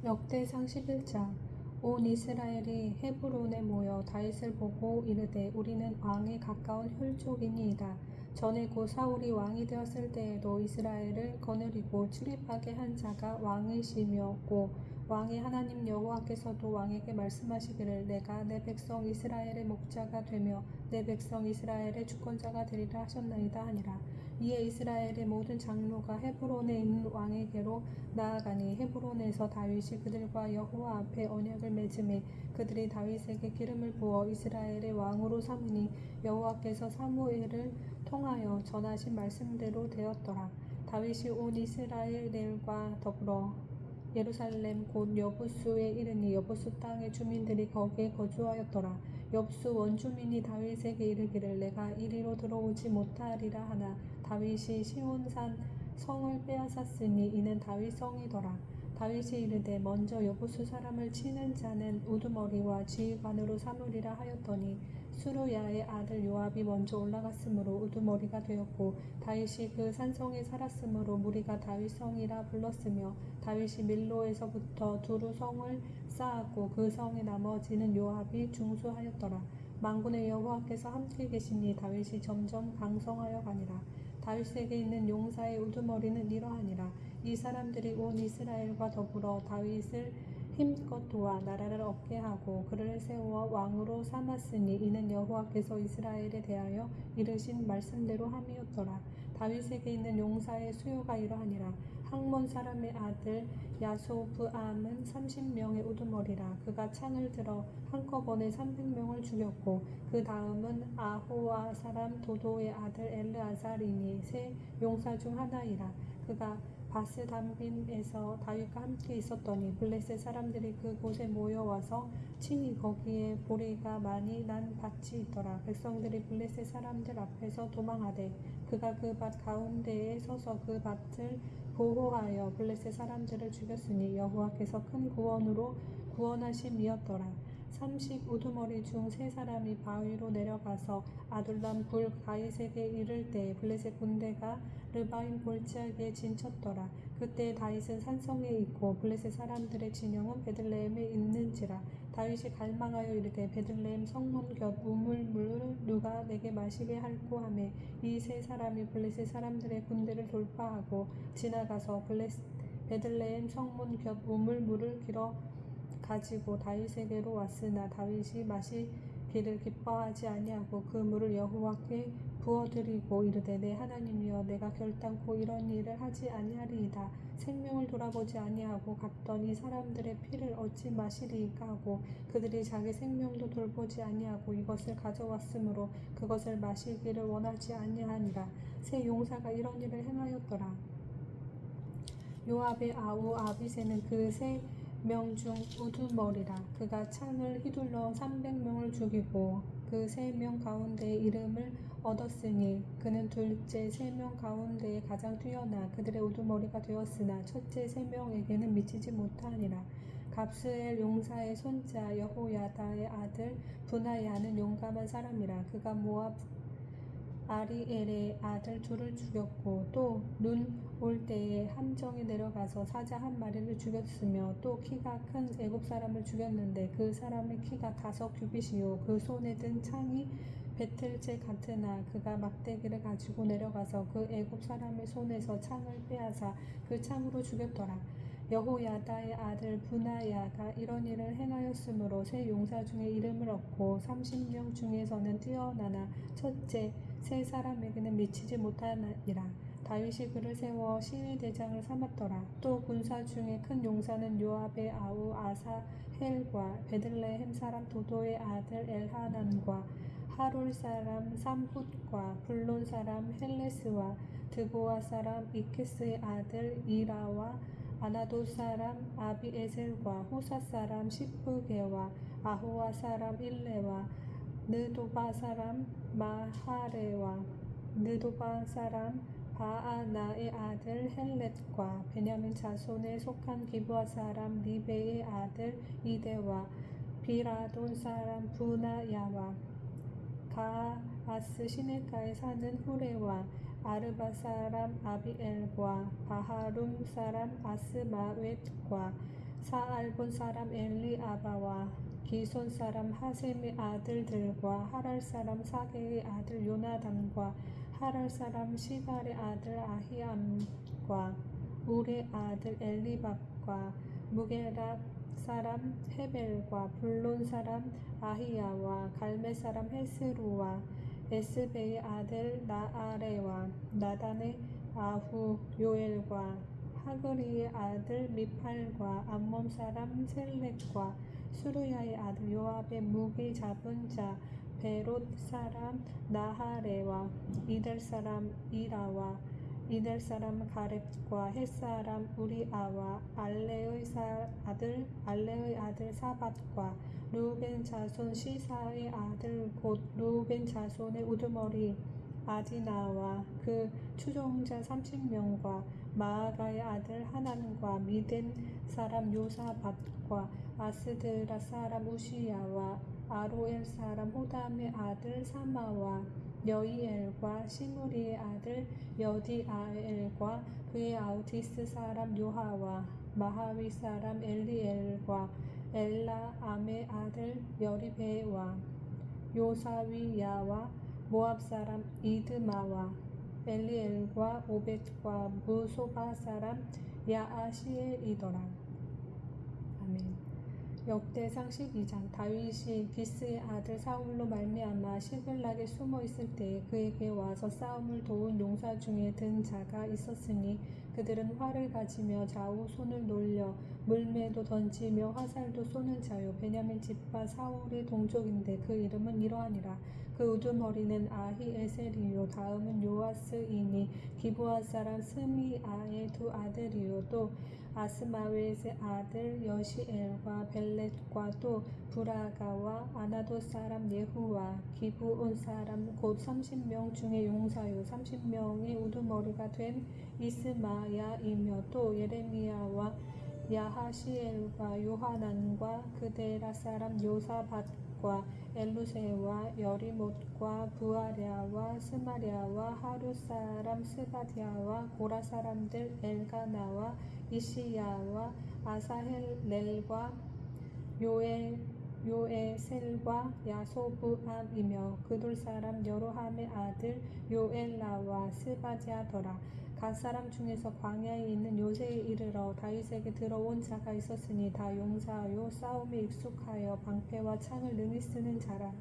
역대상 11장. 온 이스라엘이 헤브론에 모여 다윗을 보고 이르되 우리는 왕에 가까운 혈족이니이다. 전에 고 사울이 왕이 되었을 때에도 이스라엘을 거느리고 출입하게 한 자가 왕이시며고 왕의 하나님 여호와께서도 왕에게 말씀하시기를 내가 내 백성 이스라엘의 목자가 되며 내 백성 이스라엘의 주권자가 되리라 하셨나이다 하니라. 이에 이스라엘의 모든 장로가 헤브론에 있는 왕에게로 나아가니 헤브론에서 다윗이 그들과 여호와 앞에 언약을 맺음에 그들이 다윗에게 기름을 부어 이스라엘의 왕으로 삼으니 여호와께서 사무엘을 통하여 전하신 말씀대로 되었더라. 다윗이 온 이스라엘과 더불어 예루살렘 곧 여부수에 이르니 여부수 땅의 주민들이 거기에 거주하였더라. 여부수 원주민이 다윗에게 이르기를 내가 이리로 들어오지 못하리라 하나 다윗이 시온산 성을 빼앗았으니 이는 다윗 성이더라. 다윗이 이르되 먼저 여부수 사람을 치는 자는 우두머리와 지휘관으로 삼으리라 하였더니 수루야의 아들 요압이 먼저 올라갔으므로 우두머리가 되었고 다윗이 그 산성에 살았으므로 무리가 다윗 성이라 불렀으며 다윗이 밀로에서부터 두루 성을 쌓았고 그 성의 나머지는 요압이 중수하였더라. 만군의 여호와께서 함께 계시니 다윗이 점점 강성하여 가니라. 다윗에게 있는 용사의 우두머리는 이러하니라. 이 사람들이 온 이스라엘과 더불어 다윗을 힘껏 도와 나라를 얻게 하고 그를 세워 왕으로 삼았으니 이는 여호와께서 이스라엘에 대하여 이르신 말씀대로 함이었더라. 다윗에게 있는 용사의 수요가 이러하니라. 학몬 사람의 아들 야소브암은 30명의 우두머리라. 그가 창을 들어 한꺼번에 300명을 죽였고 그 다음은 아호와 사람 도도의 아들 엘르아살이니 세 용사 중 하나이라. 그가 바스담빔에서 다윗과 함께 있었더니 블레셋 사람들이 그곳에 모여와서 친히 거기에 보리가 많이 난 밭이 있더라. 백성들이 블레셋 사람들 앞에서 도망하되 그가 그 밭 가운데에 서서 그 밭을 보호하여 블레셋 사람들을 죽였으니 여호와께서 큰 구원으로 구원하심이었더라. 30 우두머리 중 세 사람이 바위로 내려가서 아둘람 굴 다윗에게 이를 때 블레셋 군대가 르바임 골짜기에 진쳤더라. 그때 다윗은 산성에 있고 블레셋 사람들의 진영은 베들레헴에 있는지라. 다윗이 갈망하여 이르되 베들레헴 성문 곁 우물물을 누가 내게 마시게 할꼬 하매 이 세 사람이 블레셋 사람들의 군대를 돌파하고 지나가서 베들레헴 성문 곁 우물물을 길어 가지고 다윗에게로 왔으나 다윗이 마시기를 기뻐하지 아니하고 그 물을 여호와께 부어드리고 이르되 내 하나님이여 내가 결단코 이런 일을 하지 아니하리이다. 생명을 돌아보지 아니하고 갔던 이 사람들의 피를 어찌 마시리이까 하고 그들이 자기 생명도 돌보지 아니하고 이것을 가져왔으므로 그것을 마시기를 원하지 아니하니라. 세 용사가 이런 일을 행하였더라. 요압의 아우 아비새는 그 세 명 중 우두머리라. 그가 창을 휘둘러 300명을 죽이고 그 3명 가운데 이름을 얻었으니 그는 둘째 3명 가운데 가장 뛰어나 그들의 우두머리가 되었으나 첫째 3명에게는 미치지 못하니라. 갑스엘 용사의 손자 여호야다의 아들 분하야는 용감한 사람이라. 그가 모압 아리엘의 아들 둘을 죽였고 또 눈 올 때에 함정에 내려가서 사자 한 마리를 죽였으며 또 키가 큰 애굽 사람을 죽였는데 그 사람의 키가 5규빗이요 그 손에 든 창이 배틀째 같으나 그가 막대기를 가지고 내려가서 그 애굽 사람의 손에서 창을 빼앗아 그 창으로 죽였더라. 여호야다의 아들 분하야가 이런 일을 행하였으므로 세 용사 중에 이름을 얻고 30명 중에서는 뛰어나나 첫째 세 사람에게는 미치지 못하니라. 다윗이 그를 세워 시위 대장을 삼았더라. 또 군사 중에 큰 용사는 요압의 아우 아사헬과 베들레헴 사람 도도의 아들 엘하난과 하룰 사람 삼훗과 블론 사람 헬레스와 드보아 사람 이케스의 아들 이라와 아나도 사람 아비에셀과 호사 사람 시프게와 아호와 사람 일레와 느도바 사람 마하레와 느도바 사람 바아나의 아들 헬렛과 베냐민 자손에 속한 기브아 사람 리베의 아들 이데와 비라돈 사람 분하야와 가아스 시내가에 사는 후레와 아르바 사람 아비엘과 바하룸 사람 아스마웻과 사알본 사람 엘리아바와 기손 사람 하셈의 아들들과 하랄 사람 사게의 아들 요나단과 하랄 사람 시갈의 아들 아히암과 울의 아들 엘리밥과 무게랍 사람 헤벨과 블론 사람 아히야와 갈메 사람 헤스루와 에스베의 아들 나아레와 나단의 아후 요엘과 하그리의 아들 미팔과 암몬 사람 셀렉과 수르야의 아들 요압의 무기 잡은 자 베롯 사람 나하레와 이델 사람 이라와 이델 사람 가렙과 헷 사람 우리아와 알레의 아들 사밧과 루벤 자손 시사의 아들 곧 루벤 자손의 우두머리 아디나와 그 추종자 30명과 마아가의 아들 하난과 미덴 사람 요사밧과 아스드라 사람 우시야와 아로엘 사람 호담의 아들 사마와 여이엘과 시므리의 아들 여디아엘과 그의 아우디스 사람 요하와 마하위 사람 엘리엘과 엘라암의 아들 여리베와 요사위야와 모압 사람 이드마와 엘리엘과 오벳과 무소바 사람 야아시엘이더라. 아멘. 역대상 12장. 다윗이 기스의 아들 사울로 말미암아 시글락에 숨어 있을 때에 그에게 와서 싸움을 도운 용사 중에 든 자가 있었으니 그들은 활을 가지며 좌우 손을 놀려 물매도 던지며 화살도 쏘는 자요 베냐민 지파 사울의 동족인데 그 이름은 이러하니라. 그 우두머리는 아히에셀이요 다음은 요아스이니 기브아 사람 스미아의 두 아들이요 또 아스마웻의 아들 여시엘과 벨렛과 또 브라가와 아나도 사람 예후와 기브온 사람 곧 30명 중에 용사요 30명의 우두머리가 된 이스마야이며 또 예레미야와 야하시엘과 요하난과 그데라 사람 요사밧과 엘루세와 여리못과 부아랴와 스마랴와 하루 사람 스바디아와 고라 사람들 엘가나와 이시야와 아사헬렐과 요에셀과 야소브암이며 그돌 사람 여로함의 아들 요엘라와 스바디아더라. 갓 사람 중에서 광야에 있는 요새에 이르러 다윗에게 들어온 자가 있었으니 다 용사요 싸움에 익숙하여 방패와 창을 능히 쓰는 자라.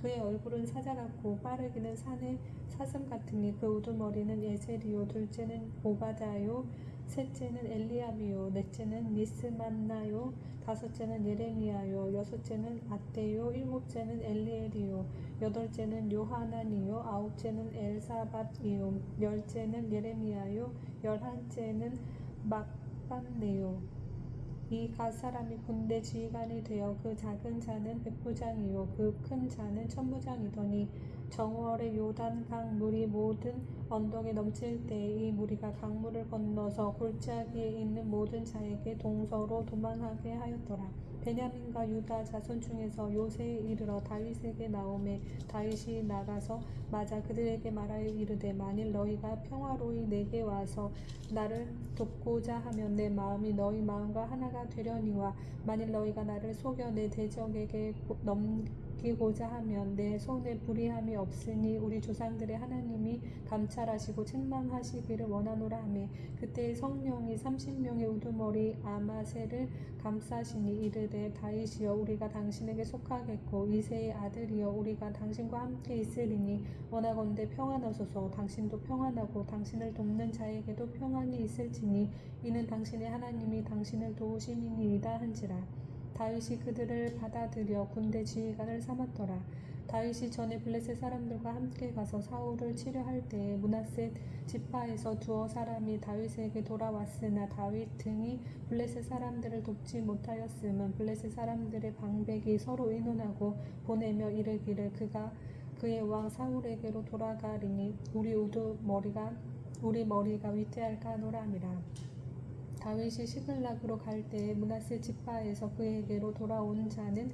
그의 얼굴은 사자 같고 빠르기는 산의 사슴 같으니 그 우두머리는 에셀이요 둘째는 오바다요 셋째는 엘리압이요 넷째는 미스만나요 다섯째는 예레미야요 여섯째는 앗대요 일곱째는 엘리엘이요 여덟째는 요하난이요 아홉째는 엘사밧이요 열째는 예레미야요 열한째는 막반네요. 이 갓 사람이 군대 지휘관이 되어 그 작은 자는 백부장이요 그 큰 자는 천부장이더니 정월의 요단강 물이 모든 언덕에 넘칠 때에 이 무리가 강물을 건너서 골짜기에 있는 모든 자에게 동서로 도망하게 하였더라. 베냐민과 유다 자손 중에서 요새에 이르러 다윗에게 나오매 다윗이 나가서 맞아 그들에게 말하여 이르되 만일 너희가 평화로이 내게 와서 나를 돕고자 하면 내 마음이 너희 마음과 하나가 되려니와 만일 너희가 나를 속여 내 대적에게 넘기고자 하면 내 손에 불의함이 없으니 우리 조상들의 하나님이 감찰하시고 책망하시기를 원하노라 하매 그때 성령이 30명의 우두머리 아마새를 감싸시니 이르되 다윗이여 우리가 당신에게 속하겠고 이새의 아들이여 우리가 당신과 함께 있으리니 원하건대 평안하소서. 당신도 평안하고 당신을 돕는 자에게도 평안이 있을지니 이는 당신의 하나님이 당신을 도우심이니이다 한지라. 다윗이 그들을 받아들여 군대 지휘관을 삼았더라. 다윗이 전에 블레셋 사람들과 함께 가서 사울을 치려할 때에 므낫셋 지파에서 두어 사람이 다윗에게 돌아왔으나 다윗 등이 블레셋 사람들을 돕지 못하였음은 블레셋 사람들의 방백이 서로 의논하고 보내며 이르기를 그가 그의 왕 사울에게로 돌아가리니 우리 머리가 위태할까 하노라 함이라. 다윗이 시글락으로 갈 때에 므낫세 지파에서 그에게로 돌아온 자는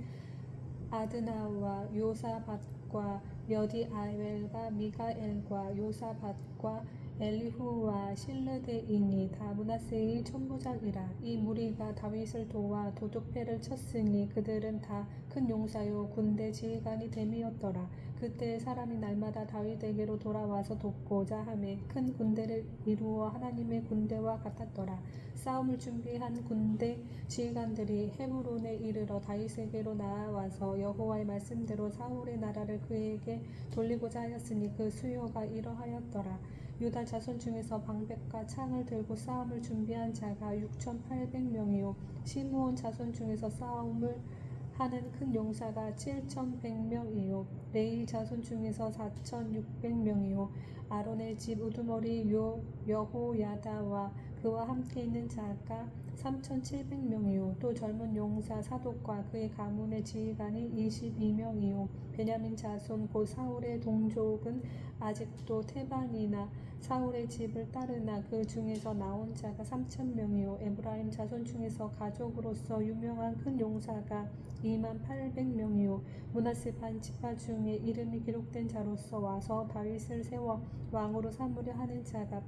아드나와 요사밧과 여디아웰과 미가엘과 요사밧과 엘리후와 실르데인이 다 므낫세의 천부장이라. 이 무리가 다윗을 도와 도둑패를 쳤으니 그들은 다 큰 용사요 군대 지휘관이 됨이었더라. 그때 사람이 날마다 다윗에게로 돌아와서 돕고자 하매 큰 군대를 이루어 하나님의 군대와 같았더라. 싸움을 준비한 군대 지휘관들이 헤브론에 이르러 다윗에게로 나와서 여호와의 말씀대로 사울의 나라를 그에게 돌리고자 하였으니 그 수요가 이러하였더라. 유다 자손 중에서 방백과 창을 들고 싸움을 준비한 자가 6,800명이요 시므온 자손 중에서 싸움을 하는 큰 용사가 7,100명이요 레위 자손 중에서 4,600명이요 아론의 집 우두머리 여호야다와 그와 함께 있는 자가 3,700명이요 또 젊은 용사 사독과 그의 가문의 지휘관이 22명이요 베냐민 자손 곧 사울의 동족은 아직도 태반이나 사울의 집을 따르나 그 중에서 나온 자가 3,000명이요 에브라임 자손 중에서 가족으로서 유명한 큰 용사가 28,000명이요 므낫세 반 지파 중에 이름이 기록된 자로서 와서 다윗을 세워 왕으로 삼으려 하는 자가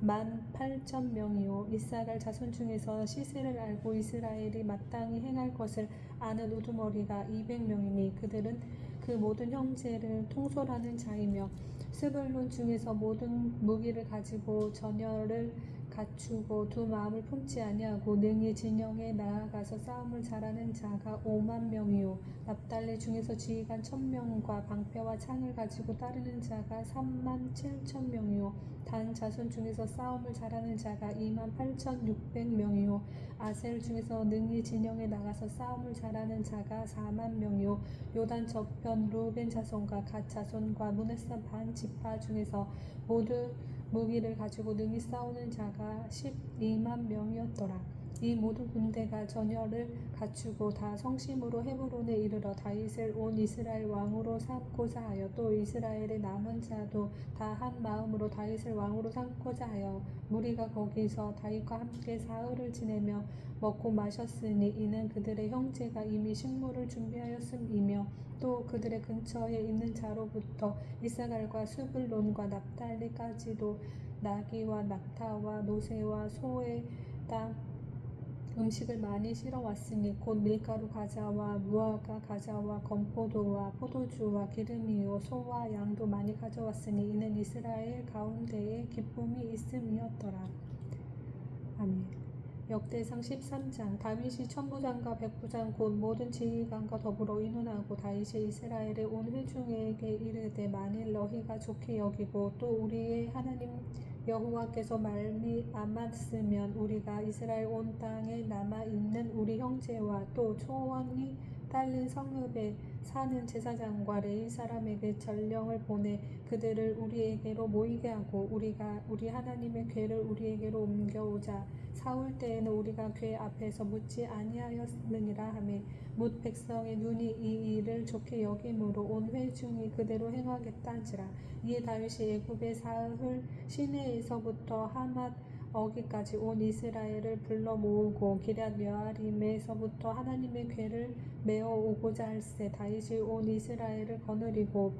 18,000명이요 이사갈 자손 중에서 시세를 알고 이스라엘이 마땅히 행할 것을 아는 우두머리가 200명이니 그들은 그 모든 형제를 통솔하는 자이며 스불론 중에서 모든 무기를 가지고 전열을 갖추고 두 마음을 품지 아니하고 능히 진영에 나아가서 싸움을 잘하는 자가 50,000명이요 납달리 중에서 지휘관 1,000명과 방패와 창을 가지고 따르는 자가 37,000명이요 단 자손 중에서 싸움을 잘하는 자가 28,600명이요 아셀 중에서 능히 진영에 나가서 싸움을 잘하는 자가 40,000명이요 요단 저편 루벤 자손과 갓 자손과 므낫세 반 지파 중에서 모두 무기를 가지고 능히 싸우는 자가 120,000명이었더라. 이 모든 군대가 전열을 갖추고 다 성심으로 헤브론에 이르러 다윗을 온 이스라엘 왕으로 삼고자 하여 또 이스라엘의 남은 자도 다 한 마음으로 다윗을 왕으로 삼고자 하여 무리가 거기서 다윗과 함께 사흘을 지내며 먹고 마셨으니 이는 그들의 형제가 이미 식물을 준비하였음이며 또 그들의 근처에 있는 자로부터 이사갈과 스불론과 납달리까지도 나귀와 낙타와 노새와 소의 땅 음식을 많이 실어왔으니 곧 밀가루 과자와 무화과 과자와 건포도와 포도주와 기름이요 소와 양도 많이 가져왔으니 이는 이스라엘 가운데에 기쁨이 있음이었더라. 아멘. 역대상 13장. 다윗이 천부장과 백부장 곧 모든 지휘관과 더불어 의논하고 다윗이 이스라엘의 온 회중에게 이르되 만일 너희가 좋게 여기고 또 우리의 하나님 여호와께서 말미암았으면 우리가 이스라엘 온 땅에 남아있는 우리 형제와 또 초원이 딸린 성읍에 사는 제사장과 레위 사람에게 전령을 보내 그들을 우리에게로 모이게 하고 우리가 우리 하나님의 궤를 우리에게로 옮겨오자. 사울 때에는 우리가 궤 앞에서 묻지 아니하였느니라 하매 뭇 백성의 눈이 이 일을 좋게 여김으로 온 회중이 그대로 행하겠다 한지라. 이에 다윗이 애굽의 사흘 시내에서부터 하맛 어기까지 온 이스라엘을 불러 모으고 기럇 여아림에서부터 하나님의 궤를 메어 오고자 할세. 다윗이 온 이스라엘을 거느리고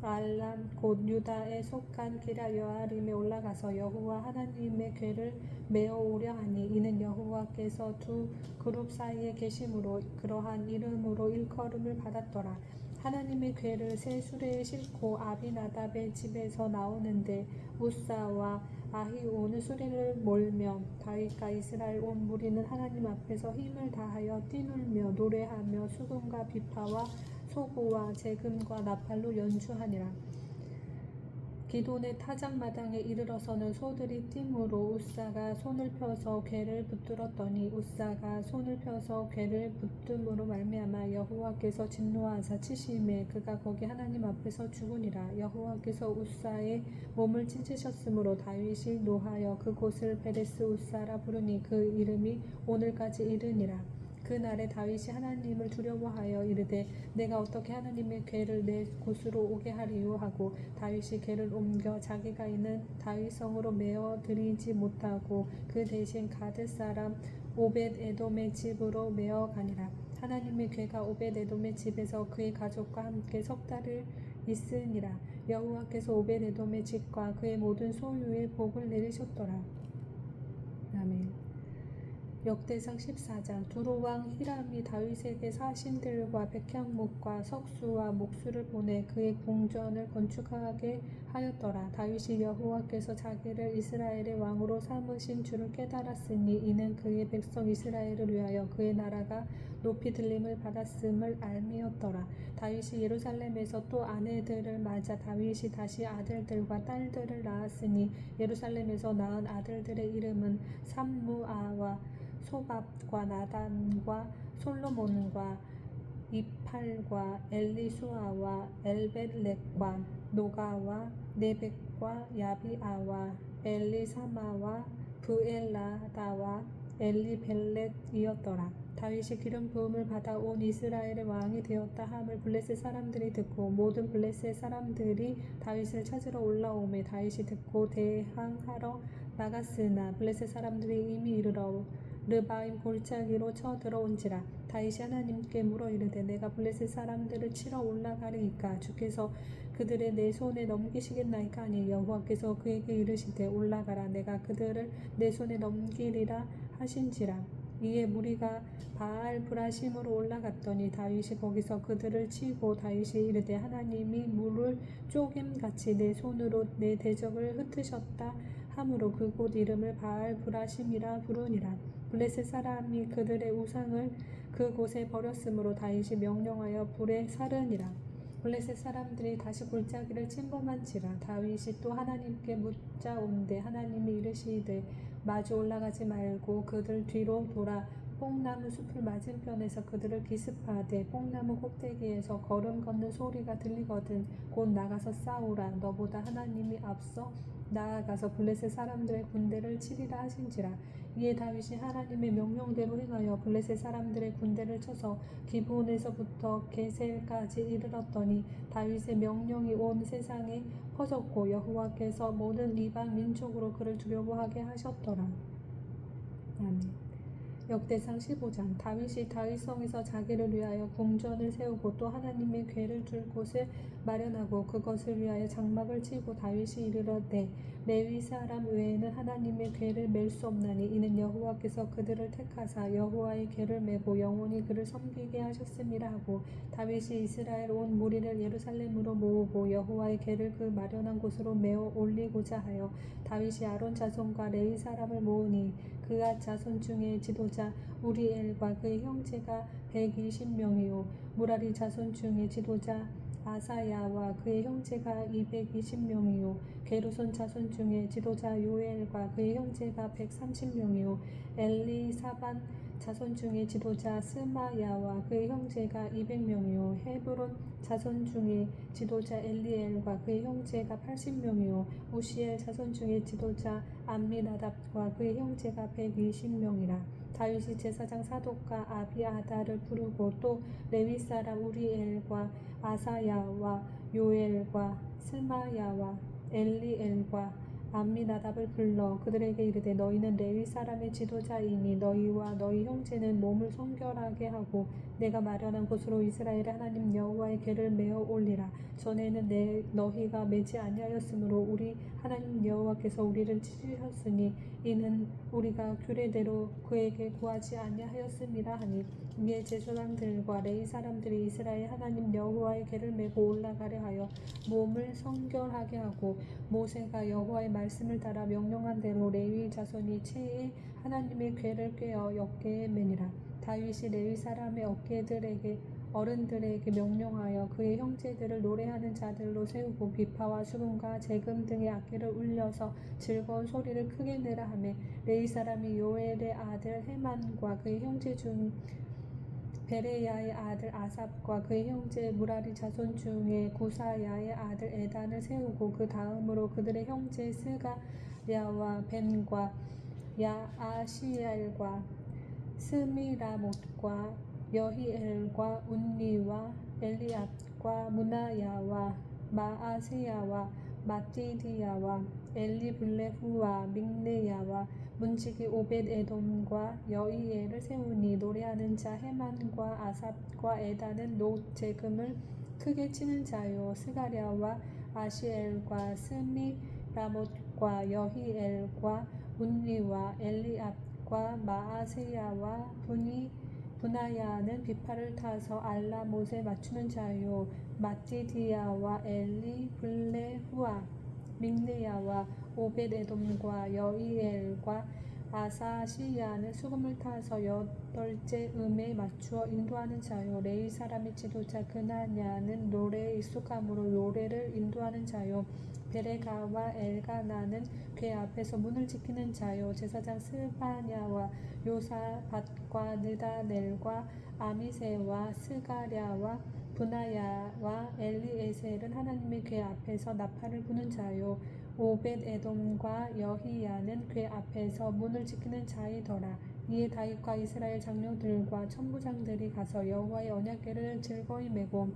바알람 곧 유다에 속한 기럇 여아림에 올라가서 여호와 하나님의 궤를 메어 오려 하니 이는 여호와께서 두 그룹 사이에 계심으로 그러한 이름으로 일컬음을 받았더라. 하나님의 궤를 새 수레에 싣고 아비나답의 집에서 나오는데 우사와 아히오는 수레를 몰며 다윗과 이스라엘 온 무리는 하나님 앞에서 힘을 다하여 뛰놀며 노래하며 수금과 비파와 소고와 재금과 나팔로 연주하니라. 기돈의 타작마당에 이르러서는 소들이 띠므로 우사가 손을 펴서 궤를 붙들었더니 우사가 손을 펴서 궤를 붙듦으로 말미암아 여호와께서 진노하사 치심에 그가 거기 하나님 앞에서 죽으니라. 여호와께서 우사의 몸을 찢으셨으므로 다윗이 노하여 그곳을 베레스 우사라 부르니 그 이름이 오늘까지 이르니라. 그날에 다윗이 하나님을 두려워하여 이르되 내가 어떻게 하나님의 궤를 내 곳으로 오게 하리요 하고 다윗이 궤를 옮겨 자기가 있는 다윗성으로 메어 들이지 못하고 그 대신 가드 사람 오벳 에돔의 집으로 메어 가니라. 하나님의 궤가 오벳 에돔의 집에서 그의 가족과 함께 석 달을 있으니라. 여호와께서 오벳에돔의 집과 그의 모든 소유에 복을 내리셨더라. 아멘. 역대상 14장. 두로왕 히람이 다윗에게 사신들과 백향목과 석수와 목수를 보내 그의 궁전을 건축하게 하였더라. 다윗이 여호와께서 자기를 이스라엘의 왕으로 삼으신 줄을 깨달았으니 이는 그의 백성 이스라엘을 위하여 그의 나라가 높이 들림을 받았음을 알미었더라. 다윗이 예루살렘에서 또 아내들을 맞아 다윗이 다시 아들들과 딸들을 낳았으니 예루살렘에서 낳은 아들들의 이름은 삼무아와 소밥과 나단과 솔로몬과 이팔과 엘리수아와 엘벳렉과 노가와 네벡과 야비아와 엘리사마와 브엘라다와 엘리벨렛이었더라. 다윗이 기름 부음을 받아 온 이스라엘의 왕이 되었다 함을 블레셋 사람들이 듣고 모든 블레셋 사람들이 다윗을 찾으러 올라오매 다윗이 듣고 대항하러 나갔으나 블레셋 사람들이 이미 이르러 르바임 골짜기로 쳐들어온지라. 다윗이 하나님께 물어 이르되 내가 블레셋 사람들을 치러 올라가리이까 주께서 그들의 내 손에 넘기시겠나이까 하니 여호와께서 그에게 이르시되 올라가라 내가 그들을 내 손에 넘기리라 하신지라. 이에 무리가 바알 브라심으로 올라갔더니 다윗이 거기서 그들을 치고 다윗이 이르되 하나님이 물을 쪼갰같이 내 손으로 내 대적을 흩으셨다 하므로 그곳 이름을 바알 브라심이라 부르니라. 블레셋 사람이 그들의 우상을 그곳에 버렸으므로 다윗이 명령하여 불에 사르니라. 블레셋 사람들이 다시 골짜기를 침범한지라. 다윗이 또 하나님께 묻자온대 하나님이 이르시되 마주 올라가지 말고 그들 뒤로 돌아 뽕나무 숲을 맞은편에서 그들을 기습하되 뽕나무 꼭대기에서 걸음 걷는 소리가 들리거든 곧 나가서 싸우라. 너보다 하나님이 앞서 나아가서 블레셋 사람들의 군대를 치리라 하신지라. 이에 다윗이 하나님의 명령대로 행하여 블레셋 사람들의 군대를 쳐서 기브온에서부터 게셀까지 이르렀더니 다윗의 명령이 온 세상에 퍼졌고 여호와께서 모든 이방 민족으로 그를 두려워하게 하셨더라. 아멘. 역대상 15장. 다윗이 다윗성에서 자기를 위하여 궁전을 세우고 또 하나님의 궤를 둘 곳을 마련하고 그것을 위하여 장막을 치고 다윗이 이르러되 레위 사람 외에는 하나님의 궤를 맬 수 없나니 이는 여호와께서 그들을 택하사 여호와의 궤를 메고 영원히 그를 섬기게 하셨음이라 하고 다윗이 이스라엘 온 무리를 예루살렘으로 모으고 여호와의 궤를 그 마련한 곳으로 메어 올리고자 하여 다윗이 아론 자손과 레위 사람을 모으니 그앗 자손 중에 지도자 우리엘과 그의 형제가 120명이요 무라리 자손 중에 지도자 아사야와 그의 형제가 220명이요 게르손 자손 중에 지도자 요엘과 그의 형제가 130명이요 엘리사반 자손 중에 지도자 스마야와 그의 형제가 200명이요 헤브론 자손 중에 지도자 엘리엘과 그의 형제가 80명이요 우시엘 자손 중에 지도자 암미나답과 그의 형제가 120명이라. 다윗이 제사장 사독과 아비아다를 부르고 또 레위 사람 우리엘과 아사야와 요엘과 스마야와 엘리엘과 암미나답을 불러 그들에게 이르되 너희는 레위 사람의 지도자이니 너희와 너희 형제는 몸을 성결하게 하고 내가 마련한 곳으로 이스라엘의 하나님 여호와의 궤를 메어 올리라. 전에는 너희가 매지 아니하였으므로 우리 하나님 여호와께서 우리를 치시셨으니 이는 우리가 규례대로 그에게 구하지 아니하였음이라 하니 이에 제사장들과 레위 사람들이 이스라엘 하나님 여호와의 궤를 메고 올라가려 하여 몸을 성결하게 하고 모세가 여호와의 말씀을 따라 명령한 대로 레위 자손이 채에 하나님의 궤를 꿰어 어깨에 매니라. 다윗이 레위 사람의 어른들에게 명령하여 그의 형제들을 노래하는 자들로 세우고 비파와 수금과 재금 등의 악기를 울려서 즐거운 소리를 크게 내라 하매 레위 사람이 요엘의 아들 헤만과 그의 형제 중 베레야의 아들 아삽과 그의 형제 무라리 자손 중에 구사야의 아들 에단을 세우고 그 다음으로 그들의 형제 스가야와 벤과 야아시엘과 스미라못과 여히엘과 운니와 엘리압과 무나야와 마아세야와 마띠디야와 엘리블레후와 믹네야와 문지기 오벳 에돔과 여이엘을 세우니 노래하는 자 헤만과 아삽과 에다는 노재금을 크게 치는 자요 스가랴와 아시엘과 스미라못과 여히엘과 운리와 엘리압과 마아세야와 분하야는 비파를 타서 알라못에 맞추는 자요 마띠디야와 엘리블레후와 믹네야와 오벳에돔과 여이엘과 아사시야는 수금을 타서 여덟째 음에 맞추어 인도하는 자요 레위 사람의 지도자 그나냐는 노래에 익숙함으로 노래를 인도하는 자요 베레가와 엘가나는 궤 앞에서 문을 지키는 자요 제사장 스바냐와 요사밧과 느다넬과 아미세와 스가랴와 분하야와 엘리에셀은 하나님의 궤 앞에서 나팔을 부는 자요 오벳에돔과 여히야는 궤 앞에서 문을 지키는 자이더라. 이에 다윗과 이스라엘 장로들과 천부장들이 가서 여호와의 언약궤를 즐거이 메고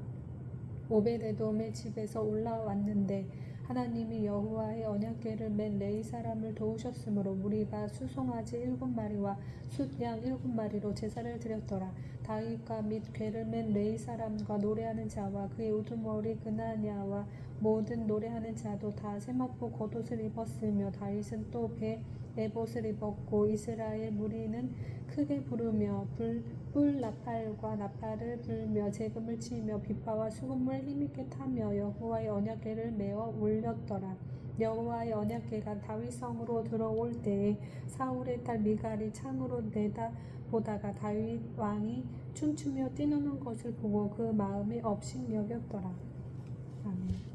오벳에돔의 집에서 올라왔는데 하나님이 여호와의 언약궤를 맨 레위 사람을 도우셨으므로 무리가 수송아지 7마리와 숫양 7마리로 제사를 드렸더라. 다윗과 및 궤를 맨 레위 사람과 노래하는 자와 그의 우두머리 그나냐와 모든 노래하는 자도 다 세마포 겉옷을 입었으며 다윗은 또 배 에봇을 입었고 이스라엘 무리는 크게 부르며 뿔 나팔과 나팔을 불며 재금을 치며 비파와 수금을 힘있게 타며 여호와의 언약궤를 메어 올렸더라. 여호와의 언약궤가 다윗성으로 들어올 때에 사울의 딸 미갈이 창으로 내다보다가 다윗 왕이 춤추며 뛰노는 것을 보고 그 마음에 업신여겼더라. 아멘.